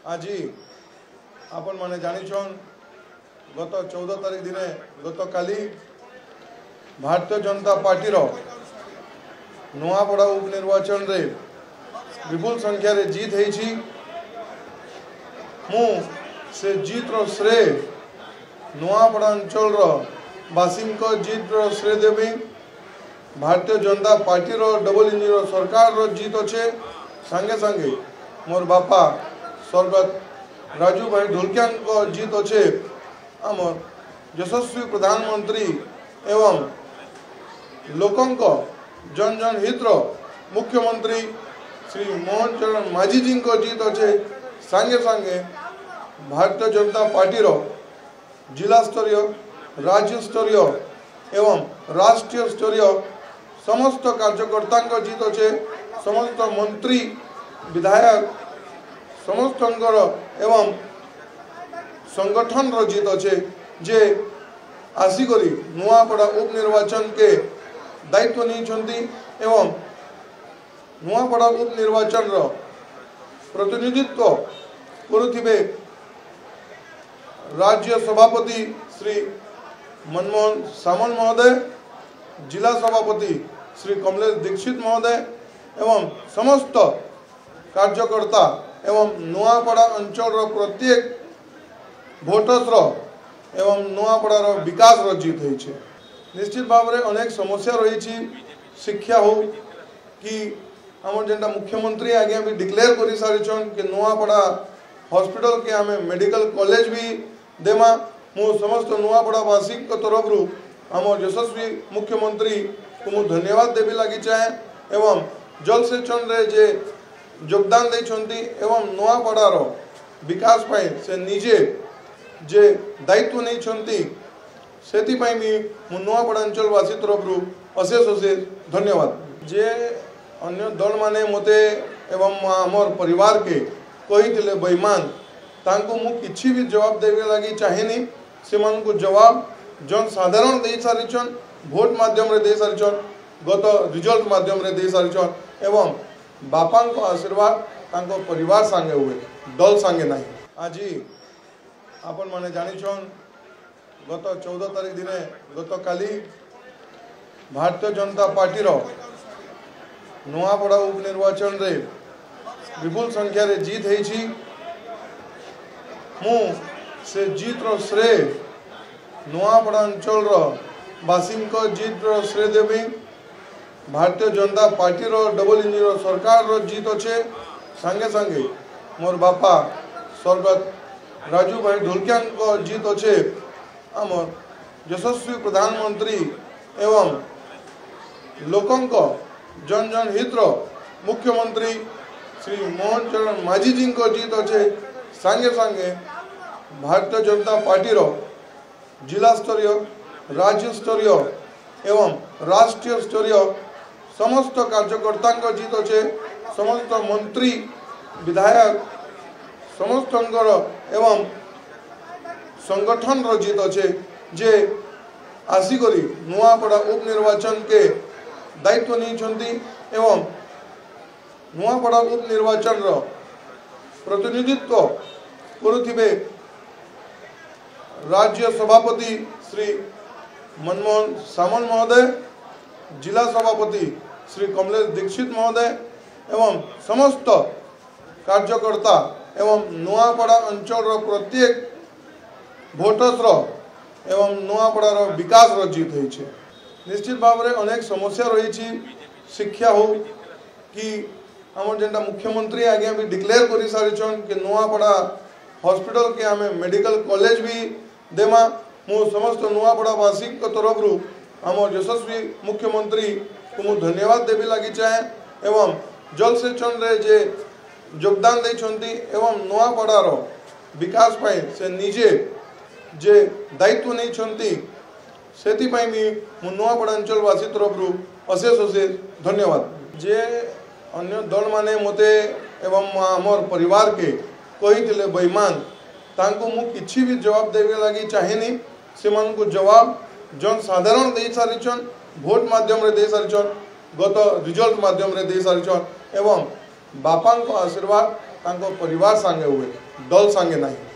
आज आपण माने जानिछन गत 14 तारीख दिन गत काली भारतीय जनता पार्टी नुआपड़ा उपनिर्वाचन रे विपुल संख्या रे जीत है। मु से जीत रो श्रेय नुआपड़ा अंचल बासी जीत रो श्रेय देवी। भारतीय जनता पार्टी रो डबल इंजिन सरकार रो जीत अच्छे संगे संगे मोर बापा स्वर्गत राजू भाई ढोलकिया को जीत अच्छे। आम यशस्वी प्रधानमंत्री एवं लोकों जन जन हित मुख्यमंत्री श्री मोहन चरण माझी जी को जीत अच्छे। संगे संगे भारतीय जनता पार्टी जिला स्तरीय राज्य स्तरीय एवं राष्ट्रीय स्तरीय समस्त कार्यकर्ता को जीत अच्छे। समस्त मंत्री विधायक समस्त एवं संगठन रो जीत अच्छे जे आसिकरी नुआपड़ा उपनिर्वाचन के दायित्व नहीं एवं नुआपड़ा उपनिर्वाचन रो प्रतिनिधित्व करुथिबे राज्य सभापति श्री मनमोहन सामंत महोदय, जिला सभापति श्री कमलेश दीक्षित महोदय एवं समस्त कार्यकर्ता एवं नुआपड़ा अंचल रो प्रत्येक भोटर्स एवं नुआपड़ा विकास जीत है। निश्चित भाव में अनेक समस्या रही। शिक्षा हो कि आम जेनटा मुख्यमंत्री आज्ञा भी डिक्लेयर कर सारी कि नुआपड़ा हॉस्पिटल के आम मेडिकल कॉलेज भी देमा। मु समस्त नुआपड़ावासी तरफ रु आम यशस्वी मुख्यमंत्री को मु धन्यवाद देवी लगी चाहे एवं जल सेचन रे जे योगदान देछंती एवं नुआपड़ार विकास पाए से निजे जे दायित्व नहीं छंती सेति पाई भी मु नुआपड़ा अंचलवासी तरफ रु अशेष अशेष धन्यवाद। जे अन्य दल माने मते एवं आमर परिवार के कही बेईमान तांको मु किछि भी जवाब देवे लगी चाहेनी। से मन को जवाब जन साधारण दे सारिछन, भोट माध्यम रे दे सारिछन, गत रिजल्ट माध्यम रे दे सारिछन एवं बापा को आशीर्वाद तांको परिवार संगे हुए दल संगे नहीं। आज आपण माने जानिछन गत 14 तारीख दिन गत काली भारतीय जनता पार्टी नुआपड़ा उपनिर्वाचन रे विपुल संख्या रे जीत है। मु से जीत रो श्रेय नुआपड़ा अंचल बासी जीत रो श्रेय देवी। Bharatiya Janata party double engine सरकार जीत अच्छे। संगे संगे मोर बापा स्वर्गत राजू भाई ढोलकिया को जीत अच्छे। आम यशस्वी प्रधानमंत्री एवं लोकों जन जन हित मुख्यमंत्री श्री मोहन चरण माझी जी को जीत अच्छे। संगे संगे भारतीय जनता पार्टी जिला स्तरीय राज्य स्तरीय एवं राष्ट्रीय स्तरीय समस्त कार्यकर्ता को जीत अच्छे। समस्त मंत्री विधायक समस्त एवं संगठन जीत अच्छे जे आसिकरी नुआपड़ा उपनिर्वाचन के दायित्व नहीं एवं नुआपड़ा उपनिर्वाचन प्रतिनिधित्व करुथिबे राज्य सभापति श्री मनमोहन सामंत महोदय, जिला सभापति श्री कमलेश दीक्षित महोदय एवं समस्त कार्यकर्ता एवं नुआपड़ा अंचल प्रत्येक भोटर्स एवं नुआपड़ा विकास जीत है। निश्चित भाव में अनेक समस्या रही। शिक्षा हो कि आम जेनटा मुख्यमंत्री आज्ञा भी डिक्लेयर कर सारी कि नुआपड़ा हॉस्पिटल के आम मेडिकल कॉलेज भी देमा। मु समस्त नुआपड़ावासी तरफ रु आम यशस्वी मुख्यमंत्री को मु धन्यवाद देवी लगी चाहे एवं जल सेचन रे जे योगदान देछंती एवं नुआपड़ार विकास पाए से निजे जे दायित्व नहीं छंती सेति पाई भी मु नुआपड़ा अंचलवासी तरफ रु अशेष अशेष धन्यवाद। जे अन्य दल माने मते एवं आमर परिवार के कही बेईमान तांको मु किछि भी जवाब देवे लगी चाहेनी। से मन को जवाब जन साधारण दे सारिछन, भोट माध्यम रे दे सारिछन, गत रिजल्ट माध्यम रे दे सारिछन एवं बापा को आशीर्वाद तांको परिवार संगे हुए दल सांगे नहीं।